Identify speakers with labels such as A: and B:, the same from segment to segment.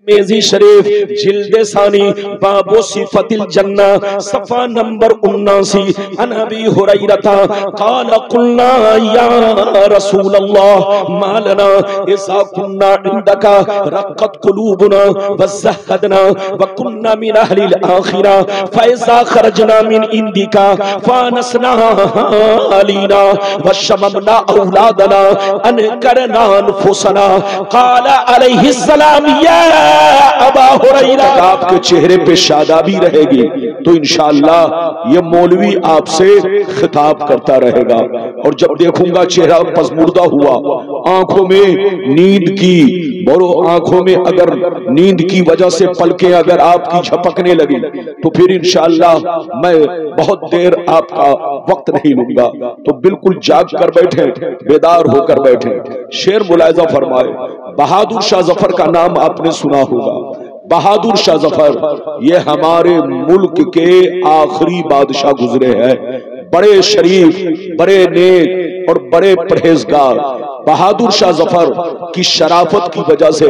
A: میزی شریف جلد ثانی باب صفت الجنہ صفحہ نمبر 79 عن ابی ہریرہ قال قلنا یا رسول اللہ ما لنا اذا كنا عندك رقت قلوبنا وزهدنا وكنا من اهل الاخرة فاذا خرجنا من عندك فانسنا علينا وشممنا اولادنا انكرنا انفسنا قال عليه السلام یا ابا ہریرہ آپ کے چہرے پہ شادابی رہے گی تو انشاءاللہ یہ مولوی آپ سے خطاب کرتا رہے گا، اور جب دیکھوں گا چہرہ پسمردہ ہوا، آنکھوں میں نیند کی بڑو آنکھوں میں اگر نیند کی وجہ سے پلکیں اگر آپ کی جھپکنے لگی تو پھر انشاءاللہ میں بہت دیر آپ کا وقت نہیں لوں گا، تو بالکل جاگ کر بیٹھیں، بیدار ہو کر بیٹھیں۔ شعر ملاحظہ فرمائے، بہادر شاہ ظفر کا نام آپ نے سنا ہوگا۔ بہادر شاہ ظفر یہ ہمارے ملک کے آخری بادشاہ گزرے ہیں، بڑے شریف، بڑے نیک اور بڑے پرہیزگار۔ بہادر شاہ ظفر کی شرافت کی وجہ سے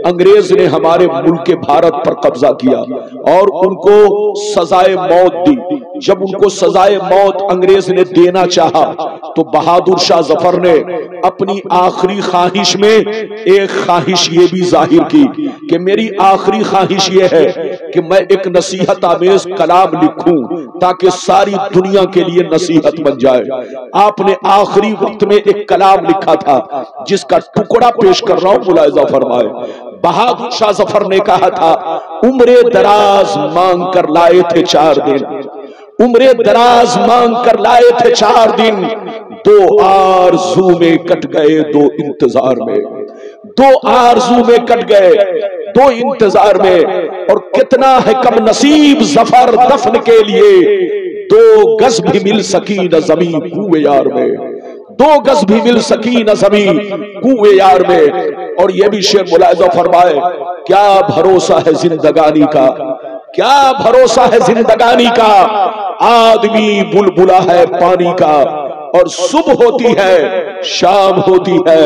A: انگریز نے ہمارے ملک بھارت پر قبضہ کیا اور ان کو سزائے موت دی۔ جب ان کو سزائے موت انگریز نے دینا چاہا تو بہادر شاہ ظفر نے اپنی آخری خواہش میں ایک خواہش یہ بھی ظاہر کی کہ میری آخری خواہش یہ ہے کہ میں ایک نصیحت آمیز کلام لکھوں تاکہ ساری دنیا کے لیے نصیحت بن جائے۔ آپ نے آخری وقت میں ایک کلام لکھا تھا جس کا ٹکڑا پیش کر رہا ہوں، ملاحظہ فرمائے۔ بہادر شاہ ظفر نے کہا تھا عمر دراز مانگ کر لائے تھے 4 دن، عمر دراز مانگ کر لائے تھے 4 دن، 2 آرزو میں کٹ گئے 2 انتظار میں، 2 آرزو میں کٹ گئے 2 انتظار میں، اور کتنا ہے کم نصیب ظفر دفن کے لیے 2 گز بھی مل سکی نہ زمین کوئے یار میں، 2 گز بھی مل سکی نہ زمین کوئے یار میں۔ اور یہ بھی شعر ملاحظہ فرمائے، کیا بھروسہ ہے زندگانی کا، کیا بھروسہ ہے زندگانی کا، آدمی بلبلا ہے پانی کا، اور صبح ہوتی ہے شام ہوتی ہے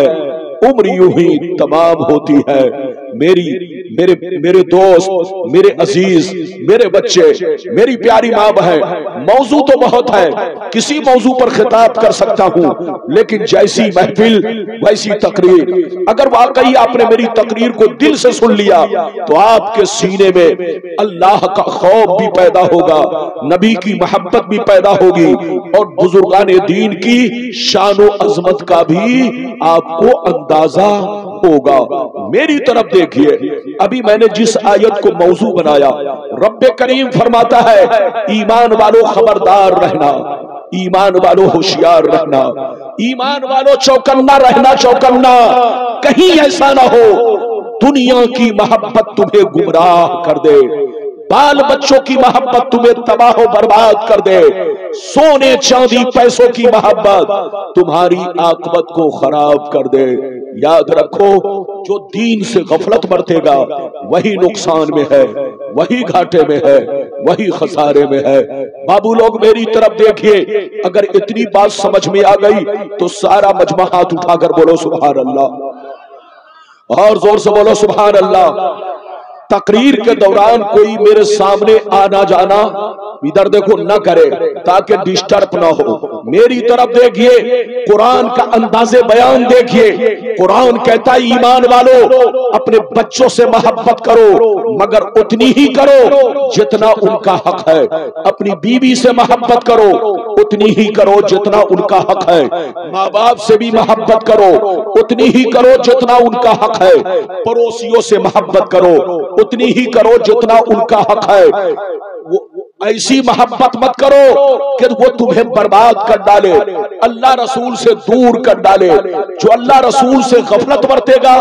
A: عمر یوں ہی تمام ہوتی ہے۔ میرے دوست، میرے عزیز، میرے بچے، میری پیاری ماں بہن، موضوع تو بہت ہے، کسی موضوع پر خطاب کر سکتا ہوں، لیکن جیسی محفل ویسی تقریر۔ اگر واقعی آپ نے میری تقریر کو دل سے سن لیا تو آپ کے سینے میں اللہ کا خوف بھی پیدا ہوگا، نبی کی محبت بھی پیدا ہوگی، اور بزرگان دین کی شان و عظمت کا بھی آپ کو اندازہ ہوگا۔ میری طرف دیکھیے، ابھی میں نے جس آیت کو موضوع بنایا، رب کریم فرماتا ہے ایمان والو خبردار رہنا، ایمان والو ہوشیار رہنا، ایمان والو چوکنا رہنا، چوکنا، کہیں ایسا نہ ہو دنیا کی محبت تمہیں گمراہ کر دے، بال بچوں کی محبت تمہیں تباہ و برباد کر دے، سونے چاندی پیسوں کی محبت تمہاری عاقبت کو خراب کر دے۔ یاد رکھو جو دین سے غفلت برتے گا وہی نقصان میں ہے، وہی گھاٹے میں ہے، وہی خسارے میں ہے۔ بابو لوگ میری طرف دیکھیے، اگر اتنی بات سمجھ میں آ گئی تو سارا مجمع ہاتھ اٹھا کر بولو سبحان اللہ، اور زور سے بولو سبحان اللہ۔ تقریر کے دوران کوئی میرے سامنے آنا جانا ادھر دیکھو نہ کرے تاکہ ڈسٹرب نہ ہو۔ میری طرف دیکھیے، قرآن کا انداز بیان دیکھیے۔ قرآن کہتا ہے ایمان والو اپنے بچوں سے محبت کرو مگر اتنی ہی کرو جتنا ان کا حق ہے، اپنی بیوی سے محبت کرو اتنی ہی کرو جتنا ان کا حق ہے، ماں باپ سے بھی محبت کرو اتنی ہی کرو جتنا ان کا حق ہے، پڑوسیوں سے محبت کرو اتنی ہی کرو جتنا ان کا حق ہے۔ ایسی محبت مت کرو کہ وہ تمہیں برباد کر ڈالے، اللہ رسول سے دور کر ڈالے۔ جو اللہ رسول سے غفلت برتے گا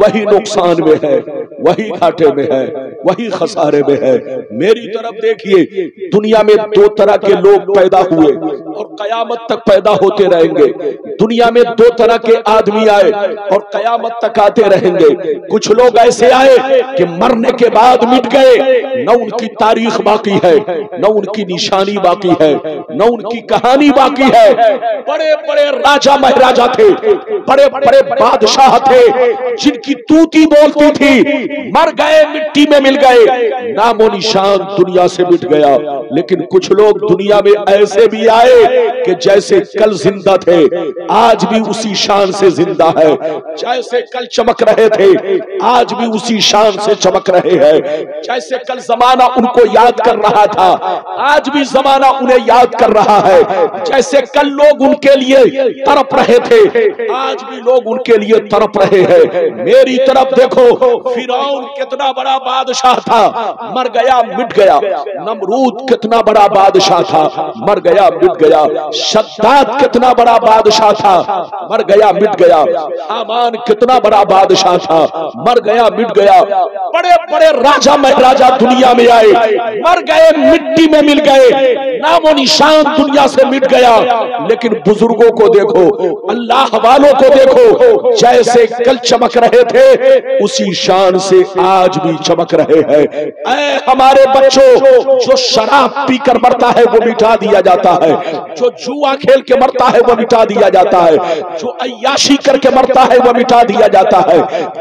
A: وہی نقصان میں ہے، وہی گھاٹے میں ہے، وہی خسارے میں ہے۔ میری طرف دیکھیے، دنیا میں 2 طرح کے لوگ پیدا ہوئے اور قیامت تک پیدا ہوتے رہیں گے۔ دنیا میں دو طرح کے آدمی آئے اور قیامت تک آتے رہیں گے. کچھ لوگ ایسے آئے کہ مرنے کے بعد مٹ گئے، نہ ان کی تاریخ باقی ہے، نہ ان کی نشانی باقی ہے، نہ ان کی کہانی باقی ہے. بڑے بڑے راجا مہاراجا تھے، بڑے بڑے بادشاہ تھے جن کی توتی بولتی تھی، مر گئے، مٹی میں مل گئے، نام و نشان دنیا سے مٹ گیا. لیکن کچھ لوگ دنیا میں ایسے بھی آئے کہ جیسے کل زندہ تھے آج بھی اسی شان سے زندہ ہے، جیسے کل چمک رہے تھے آج بھی اسی شان سے چمک رہے ہیں، جیسے کل زمانہ ان کو یاد کر رہا تھا آج بھی زمانہ انہیں یاد کر رہا ہے، جیسے کل لوگ ان کے لیے تڑپ رہے تھے آج بھی لوگ ان کے لیے تڑپ رہے ہیں. میری طرف دیکھو، فرعون کتنا بڑا بادشاہ تھا، مر گیا مٹ گیا. نمرود کتنا بڑا بادشاہ تھا، مر گیا مٹ گیا. شداد کتنا بڑا بادشاہ تھا، مر گیا مٹ گیا. حامان کتنا بڑا بادشاہ تھا، مر گیا مٹ گیا. بڑے بڑے راجا مہاراجا دنیا میں آئے، مر گئے، مٹی میں مل گئے، نام و نشان دنیا سے مٹ گیا. لیکن بزرگوں کو دیکھو، اللہ والوں کو دیکھو، جیسے کل چمک رہے تھے اسی شان سے آج بھی چمک رہے ہیں. اے ہمارے بچوں، جو شراب پی کر مرتا ہے وہ مٹا دیا جاتا ہے، جو جوا کھیل کے مرتا ہے وہ مٹا دیا جاتا ہے، جو عیاشی کر کے مرتا ہے وہ مٹا دیا جاتا ہے،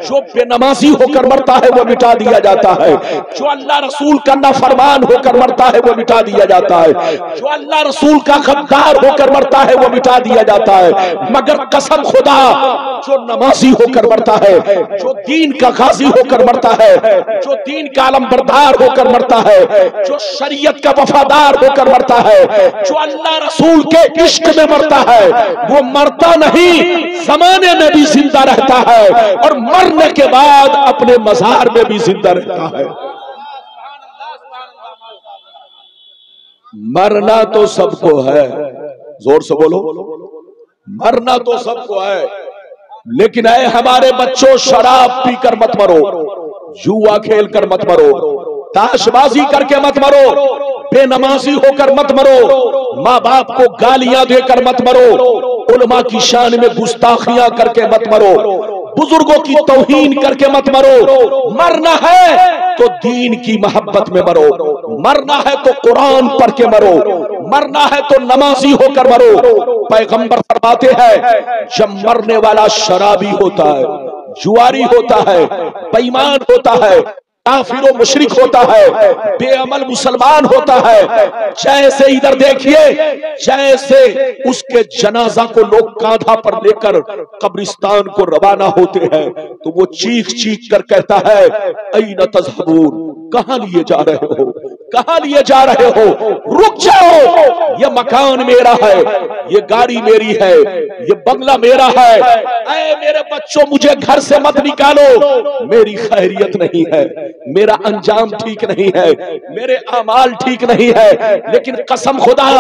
A: جو بے نمازی ہو کر مرتا ہے وہ مٹا دیا جاتا ہے، جو اللہ رسول کا نافرمان ہو کر مرتا ہے وہ مٹا دیا جاتا ہے، جو اللہ رسول کا غدار ہو کر مرتا ہے وہ مٹا دیا جاتا ہے. مگر قسم خدا، جو نمازی ہو کر مرتا ہے، جو دین کا غازی ہو کر مرتا ہے، جو دین کا علمبردار ہو کر مرتا ہے، جو شریعت کا وفادار ہو کر مرتا ہے، جو اللہ رسول کے عشق میں مرتا ہے، وہ مرتا نہیں، زمانے میں بھی زندہ رہتا ہے اور مرنے کے بعد اپنے مزار میں بھی زندہ رہتا ہے. مرنا تو سب کو ہے، زور سے بولو، مرنا تو سب کو ہے. لیکن اے ہمارے بچوں، شراب پی کر مت مرو، جوا کھیل کر مت مرو، تاش بازی کر کے مت مرو، بے نمازی ہو کر مت مرو، ماں باپ کو گالیاں دے کر مت مرو، علماء کی شان میں گستاخیاں کر کے مت مرو، بزرگوں کی توہین کر کے مت مرو. مرنا ہے تو دین کی محبت میں مرو، مرنا ہے تو قرآن پڑھ کے مرو، مرنا ہے تو نمازی ہو کر مرو. پیغمبر فرماتے ہیں جب مرنے والا شرابی ہوتا ہے، جواری ہوتا ہے، بے ایمان ہوتا ہے، کافر و مشرک ہوتا ہے، بے عمل مسلمان ہوتا ہے، جیسے ادھر دیکھیے، جیسے اس کے جنازہ کو لوگ کاندھا پر لے کر قبرستان کو روانہ ہوتے ہیں تو وہ چیخ چیخ کر کہتا ہے این تذہبون، کہاں لیے جا رہے ہو، کہاں لیے جا رہے ہو، رک جاؤ، یہ مکان میرا ہے، یہ گاڑی میری ہے، یہ بنگلہ میرا ہے، اے میرے بچوں مجھے گھر سے مت نکالو، میری خیریت نہیں ہے، میرا انجام ٹھیک نہیں ہے، میرے اعمال ٹھیک نہیں ہے. لیکن قسم خدا،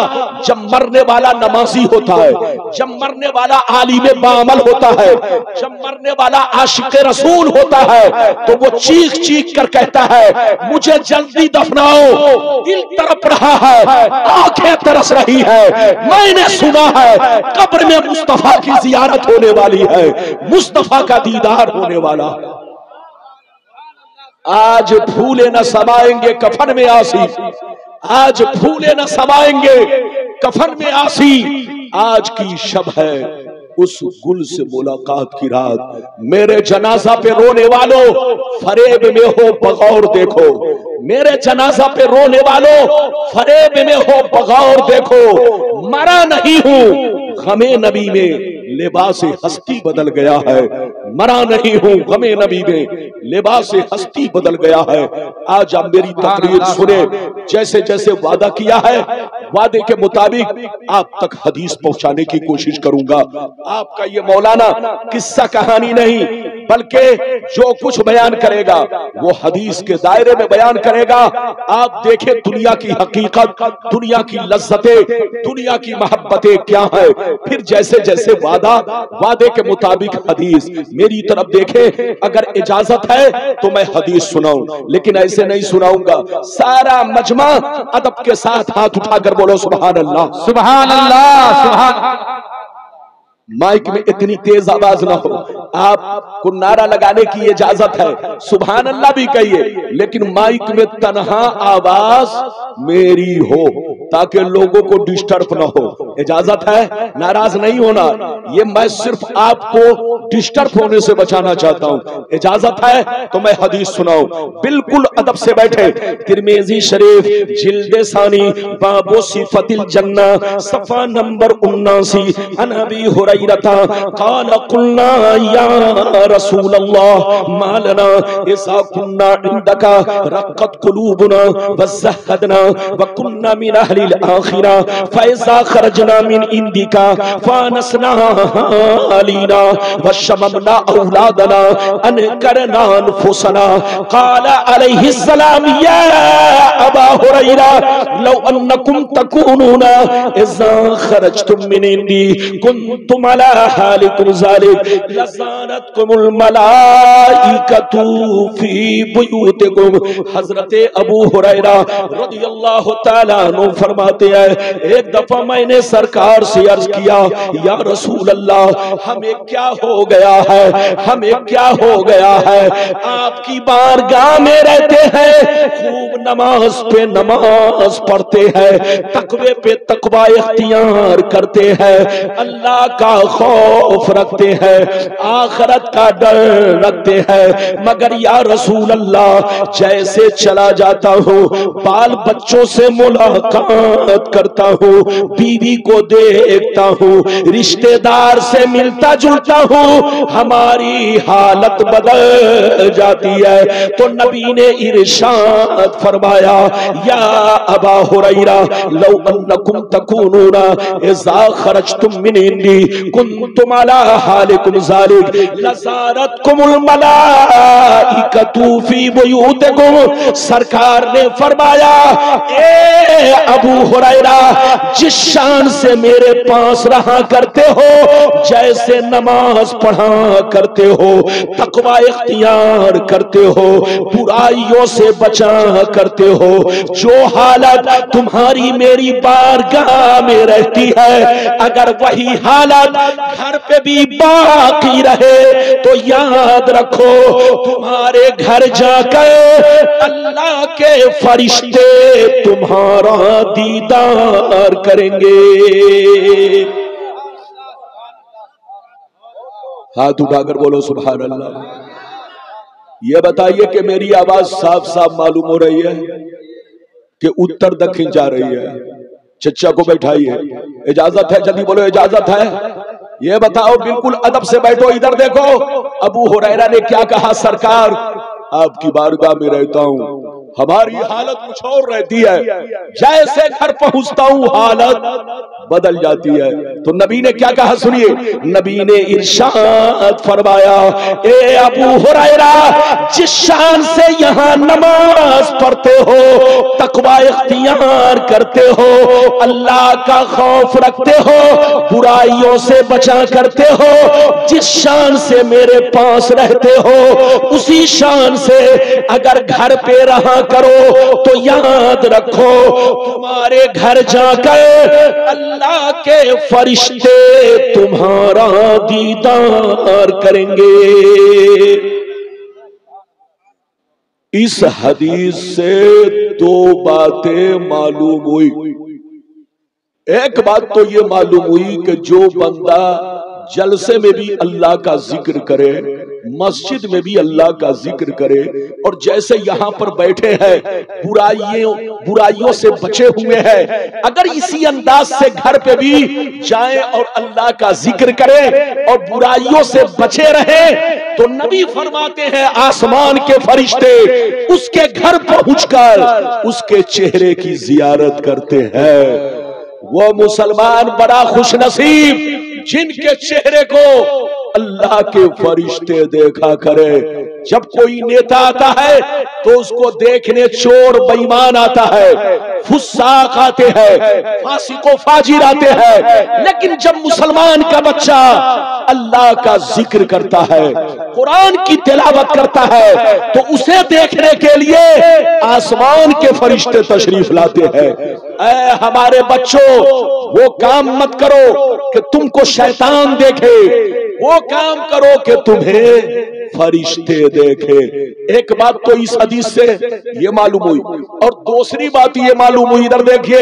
A: جب مرنے والا نمازی ہوتا ہے، جب مرنے والا عالم باعمل ہوتا ہے، جب مرنے والا عاشق رسول ہوتا ہے تو وہ چیخ چیخ کر کہتا ہے مجھے جلدی دفناؤ، دل تڑپ رہا ہے، آنکھیں ترس رہی ہے، میں نے سنا ہے قبر میں مصطفیٰ کی زیارت ہونے والی ہے، مصطفیٰ کا دیدار ہونے والا ہے. آج پھولے نہ سمائیں گے کفن میں آسی، آج پھولے نہ سمائیں گے کفن میں آسی. آج کی شب ہے اس گل سے ملاقات کی رات، میرے جنازہ پہ رونے والوں فریب میں ہو بغور دیکھو، میرے جنازہ پہ رونے والوں فریب میں ہو بغور دیکھو. مرا نہیں ہوں، غم نبی میں لباس ہستی بدل گیا ہے، مرا نہیں ہوں، غم نبی میں لباس ہستی بدل گیا ہے. آج آپ میری تقریر سنیں، جیسے جیسے وعدہ کیا ہے وعدے کے مطابق آپ تک حدیث پہنچانے کی کوشش کروں گا. آپ کا یہ مولانا قصہ کہانی نہیں بلکہ جو کچھ بیان کرے گا وہ حدیث کے دائرے میں بیان کرے گا. آپ دیکھیں دنیا کی حقیقت، دنیا کی لذتیں، دنیا کی محبتیں کیا ہیں، پھر جیسے جیسے وعدے کے مطابق حدیث. میری طرف دیکھیں، اگر اجازت ہے تو میں حدیث سناؤں، لیکن ایسے نہیں سناؤں گا. سارا مجمع ادب کے ساتھ ہاتھ اٹھا کر بولو سبحان اللہ،
B: سبحان اللہ، سبحان.
A: مائک میں اتنی تیز آواز نہ ہو. آپ کو نعرہ لگانے کی اجازت ہے, سبحان اللہ بھی کہیے, لیکن مائک میں تنہا آواز میری ہو تاکہ لوگوں کو ڈسٹرب نہ ہو. اجازت ہے, ناراض نہیں ہونا. یہ میں صرف آپ کو ڈسٹرب ہونے سے بچانا چاہتا ہوں. اجازت ہے تو میں حدیث سناؤں. بالکل ادب سے بیٹھے. ترمذی شریف جلد ثانی باب صفت الجنہ صفحہ نمبر 79. عن ابی ہریرہ قال قلنا یا رسول اللہ ما لنا اذا كنا عندك رقت قلوبنا وزهدنا وكنا من اهل الاخره فاذا خرجنا من عندك فانسنا علينا وشممنا اولادنا انكرنا انفسنا. قال عليه السلام يا ابا هريره لو انكم تكونون اذا خرجتم من عندي كنتم على حالكم ذلك لزارتكم الملائكة في بيوتكم. حضرت ابو ہریرہ رضی اللہ تعالیٰ عنہ فرماتے ہیں, ایک دفعہ میں نے سرکار سے عرض کیا, یا رسول اللہ ہمیں کیا ہو گیا ہے, ہمیں کیا ہو گیا ہے, آپ کی بارگاہ میں رہتے ہیں, خوب نماز پہ نماز پڑھتے ہیں, تقوی پہ تقوی اختیار کرتے ہیں, اللہ کا خوف رکھتے ہیں, آخرت کا ڈر رکھتے ہیں, مگر یا رسول اللہ جیسے چلا جاتا ہوں, بال بچوں سے ملاقات کرتا ہوں, بیوی کو دیکھتا ہوں, رشتہ دار سے ملتا جلتا ہوں, ہماری حالت بدل جاتی ہے. تو نبی نے ارشاد فرمایا, یا ابا ہریرہ لو انکم تکونون اذا خرجتم من عندی کنتم علی حالکم ذالک لزارتکم الملائکۃ فی بیوتکم. سرکار نے فرمایا, اے ابو ہریرہ جس شان سے میرے پاس رہا کرتے ہو, جیسے نماز پڑھا کرتے ہو, تقوی اختیار کرتے ہو, برائیوں سے بچا کرتے ہو, جو حالت تمہاری میری بارگاہ میں رہتی ہے, اگر وہی حالت گھر پہ بھی باقی رہے تو یاد رکھو تمہارے گھر جا کر اللہ کے فرشتے تمہارا دیدار کریں گے. ہاتھ اٹھا کر بولو سبحان اللہ. یہ بتائیے کہ میری آواز صاف صاف معلوم ہو رہی ہے کہ اتر دکھن جا رہی ہے؟ چچا کو بیٹھائیے, اجازت ہے, جلدی بولو اجازت ہے. یہ بتاؤ, بالکل ادب سے بیٹھو, ادھر دیکھو. ابو ہریرہ نے کیا کہا, سرکار آپ کی بارگاہ میں رہتا ہوں, ہماری حالت کچھ اور رہتی ہے, جیسے گھر پہنچتا ہوں حالت بدل جاتی ہے. تو نبی نے کیا کہا سنیے, نبی نے ارشاد فرمایا, اے ابو ہریرہ جس شان سے یہاں نماز پڑھتے ہو, تقوی اختیار کرتے ہو, اللہ کا خوف رکھتے ہو, برائیوں سے بچا کرتے ہو, جس شان سے میرے پاس رہتے ہو اسی شان سے اگر گھر پہ رہا کرو تو یاد رکھو تمہارے گھر جا کر اللہ کے فرشتے تمہارا دیدار کریں گے. اس حدیث سے دو باتیں معلوم ہوئی. ایک بات تو یہ معلوم ہوئی کہ جو بندہ جلسے میں بھی اللہ کا ذکر کرے, مسجد میں بھی اللہ کا ذکر کرے, اور جیسے یہاں پر بیٹھے ہیں برائیوں سے بچے ہوئے ہیں, اگر اسی انداز سے گھر پہ بھی جائیں اور اللہ کا ذکر کریں اور برائیوں سے بچے رہیں, تو نبی فرماتے ہیں آسمان کے فرشتے اس کے گھر پہنچ کر اس کے چہرے کی زیارت کرتے ہیں. وہ مسلمان بڑا خوش نصیب جن کے چہرے کو اللہ کے فرشتے دیکھا کرے. جب کوئی نیتا آتا ہے تو اس کو دیکھنے چور بےمان آتا ہے، فساق آتے ہیں، فاسق و فاجر آتے ہیں، لیکن جب مسلمان کا بچہ اللہ کا ذکر کرتا ہے، قرآن کی تلاوت کرتا ہے، تو اسے دیکھنے کے لیے آسمان کے فرشتے تشریف لاتے ہیں۔ اے ہمارے بچوں، وہ کام مت کرو کہ تم کو شیطان دیکھے، وہ کام کرو کہ تمہیں فرشتے دیکھے۔ ایک بات تو اس حدیث سے یہ معلوم ہوئی، اور دوسری بات یہ معلوم ہوئی، ادھر دیکھیے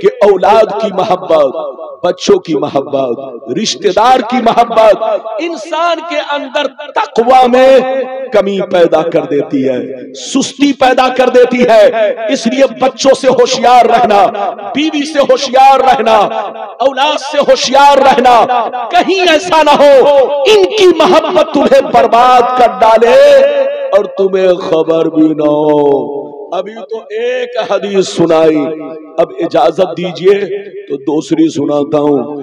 A: کہ اولاد کی محبت، بچوں کی محبت، رشتہ دار کی محبت انسان کے اندر تقوی میں کمی پیدا کر دیتی ہے، سستی پیدا کر دیتی ہے۔ اس لیے بچوں سے ہوشیار رہنا، بیوی سے ہوشیار رہنا، اولاد سے ہوشیار رہنا، کہیں ایسا نہ ہو ان کی محبت تمہیں برباد کر ڈالے اور تمہیں خبر بھی نہ ہو۔ ابھی تو ایک حدیث سنائی، اب اجازت دیجئے تو دوسری سناتا ہوں۔